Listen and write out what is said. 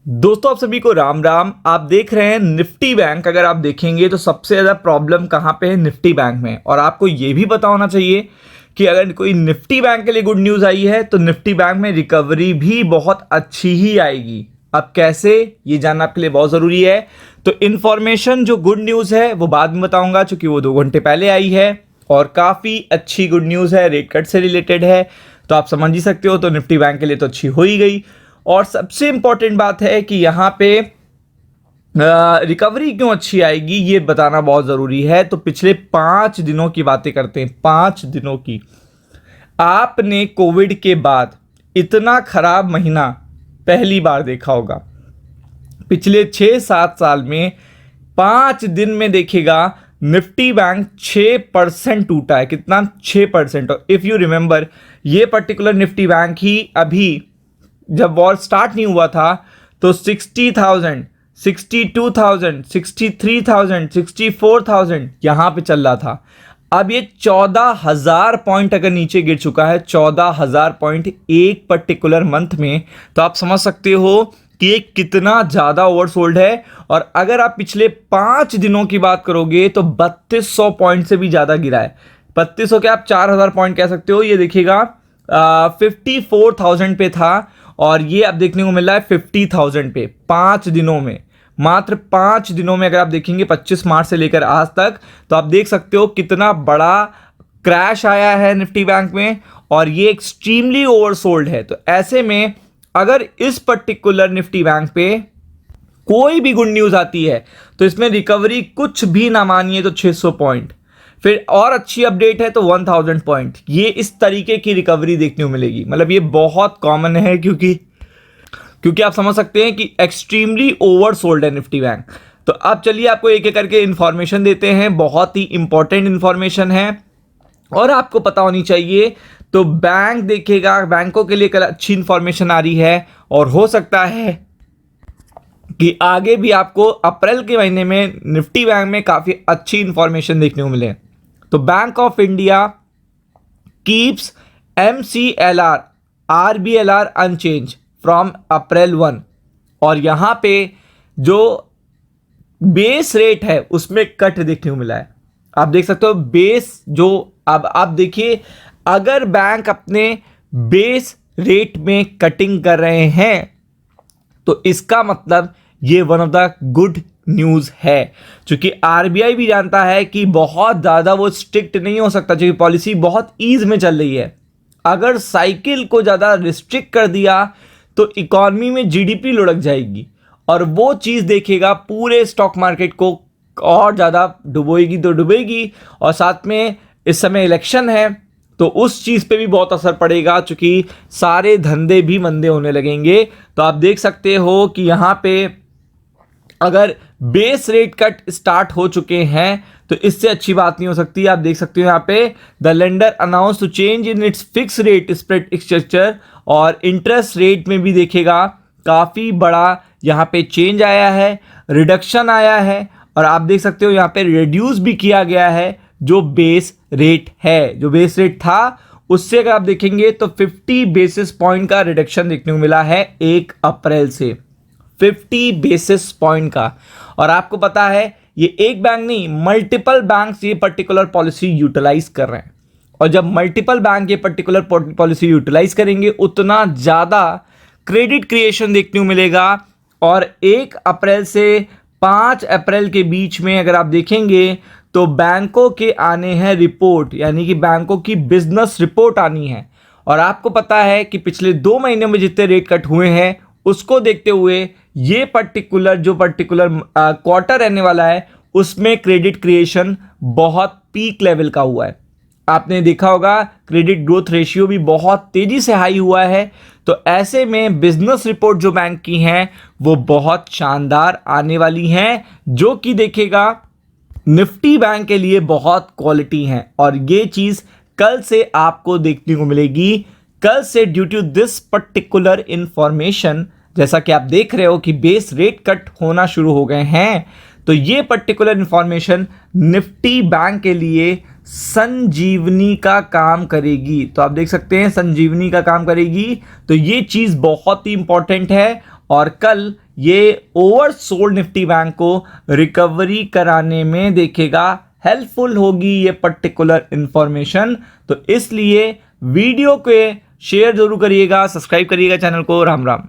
दोस्तों आप सभी को राम राम। आप देख रहे हैं निफ्टी बैंक। अगर आप देखेंगे तो सबसे ज़्यादा प्रॉब्लम कहाँ पे है? निफ्टी बैंक में। और आपको ये भी पता होना चाहिए कि अगर कोई निफ्टी बैंक के लिए गुड न्यूज़ आई है तो निफ्टी बैंक में रिकवरी भी बहुत अच्छी ही आएगी। अब कैसे, ये जानना आपके लिए बहुत ज़रूरी है। तो इन्फॉर्मेशन जो गुड न्यूज़ है वो बाद में बताऊंगा, चूंकि वो 2 घंटे पहले आई है और काफ़ी अच्छी गुड न्यूज़ है, रेट कट से रिलेटेड है। तो आप समझ ही सकते हो, तो निफ्टी बैंक के लिए तो अच्छी हो ही गई। और सबसे इंपॉर्टेंट बात है कि यहाँ पे रिकवरी क्यों अच्छी आएगी ये बताना बहुत ज़रूरी है। तो पिछले 5 दिनों की बातें करते हैं। 5 दिनों की। आपने कोविड के बाद इतना खराब महीना पहली बार देखा होगा। पिछले 6-7 साल में 5 दिन में देखेगा निफ्टी बैंक 6% टूटा है। कितना? 6%। और इफ़ यू रिमेंबर, ये पर्टिकुलर निफ्टी बैंक ही अभी जब वॉर स्टार्ट नहीं हुआ था तो 60,000, 62,000, 63,000, 64,000 यहां पे चल रहा था। अब ये 14,000 पॉइंट अगर नीचे गिर चुका है, 14,000 पॉइंट एक पर्टिकुलर मंथ में, तो आप समझ सकते हो कि ये कितना ज़्यादा ओवरसोल्ड है। और अगर आप पिछले 5 दिनों की बात करोगे तो 3200 पॉइंट से भी ज़्यादा गिरा है। 3200 के आप 4,000 पॉइंट कह सकते हो। ये देखिएगा 54,000 पे था और ये अब देखने को मिल रहा है 50,000 पे। 5 दिनों में, मात्र 5 दिनों में अगर आप देखेंगे 25 मार्च से लेकर आज तक, तो आप देख सकते हो कितना बड़ा क्रैश आया है निफ्टी बैंक में। और ये एक्सट्रीमली ओवरसोल्ड है। तो ऐसे में अगर इस पर्टिकुलर निफ्टी बैंक पे कोई भी गुड न्यूज़ आती है तो इसमें रिकवरी कुछ भी ना मानिए तो 600 पॉइंट, फिर और अच्छी अपडेट है तो 1000 पॉइंट, ये इस तरीके की रिकवरी देखने को मिलेगी। मतलब ये बहुत कॉमन है क्योंकि आप समझ सकते हैं कि एक्सट्रीमली ओवरसोल्ड है निफ्टी बैंक। तो अब चलिए आपको एक एक करके इंफॉर्मेशन देते हैं। बहुत ही इंपॉर्टेंट इंफॉर्मेशन है और आपको पता होनी चाहिए। तो बैंक देखेगा, बैंकों के लिए कल अच्छी इंफॉर्मेशन आ रही है और हो सकता है कि आगे भी आपको अप्रैल के महीने में निफ्टी बैंक में काफ़ी अच्छी इंफॉर्मेशन देखने को मिले। तो Bank of India keeps MCLR RBLR unchange from April 1। और यहाँ पे जो बेस रेट है उसमें कट देखने को मिला है। आप देख सकते हो बेस जो, अब आप देखिए, अगर बैंक अपने बेस रेट में कटिंग कर रहे हैं तो इसका मतलब ये one of the good news है। क्योंकि RBI भी जानता है कि बहुत ज़्यादा वो स्ट्रिक्ट नहीं हो सकता, क्योंकि पॉलिसी बहुत ईज में चल रही है। अगर साइकिल को ज़्यादा रिस्ट्रिक्ट कर दिया तो इकॉनमी में GDP लुढ़क जाएगी और वो चीज़ देखेगा पूरे स्टॉक मार्केट को और ज़्यादा डुबोएगी तो डुबेगी। और साथ में इस समय इलेक्शन है तो उस चीज़ पे भी बहुत असर पड़ेगा, क्योंकि सारे धंधे भी मंदे होने लगेंगे। तो आप देख सकते हो कि यहाँ पे अगर बेस रेट कट स्टार्ट हो चुके हैं तो इससे अच्छी बात नहीं हो सकती। आप देख सकते हो यहाँ पे the lender announce to change in its fix rate spread structure. और इंटरेस्ट रेट में भी देखेगा काफ़ी बड़ा यहाँ पे चेंज आया है, रिडक्शन आया है। और आप देख सकते हो यहाँ पे रिड्यूस भी किया गया है जो बेस रेट है। जो बेस रेट था उससे अगर आप देखेंगे तो 50 बेसिस पॉइंट का रिडक्शन देखने को मिला है 1 अप्रैल से, 50 बेसिस पॉइंट का। और आपको पता है ये एक बैंक नहीं, मल्टीपल बैंक्स ये पर्टिकुलर पॉलिसी यूटिलाइज कर रहे हैं। और जब मल्टीपल बैंक ये पर्टिकुलर पॉलिसी यूटिलाइज करेंगे उतना ज़्यादा क्रेडिट क्रिएशन देखने को मिलेगा। और 1 अप्रैल से 5 अप्रैल के बीच में अगर आप देखेंगे तो बैंकों के आने हैं रिपोर्ट, यानी कि बैंकों की बिजनेस रिपोर्ट आनी है। और आपको पता है कि पिछले 2 महीने में जितने रेट कट हुए हैं उसको देखते हुए ये पर्टिकुलर क्वार्टर रहने वाला है उसमें क्रेडिट क्रिएशन बहुत पीक लेवल का हुआ है। आपने देखा होगा क्रेडिट ग्रोथ रेशियो भी बहुत तेजी से हाई हुआ है। तो ऐसे में बिजनेस रिपोर्ट जो बैंक की हैं वो बहुत शानदार आने वाली हैं, जो कि देखेगा निफ्टी बैंक के लिए बहुत क्वालिटी हैं। और ये चीज़ कल से आपको देखने को मिलेगी। कल से due to this particular information, जैसा कि आप देख रहे हो कि बेस रेट कट होना शुरू हो गए हैं, तो ये पर्टिकुलर इंफॉर्मेशन निफ्टी बैंक के लिए संजीवनी का काम करेगी। तो आप देख सकते हैं संजीवनी का काम करेगी, तो ये चीज बहुत ही इंपॉर्टेंट है और कल ये ओवरसोल्ड निफ्टी बैंक को रिकवरी कराने में देखेगा हेल्पफुल होगी ये पर्टिकुलर इंफॉर्मेशन। तो इसलिए वीडियो के शेयर जरूर करिएगा, सब्सक्राइब करिएगा चैनल को। राम राम।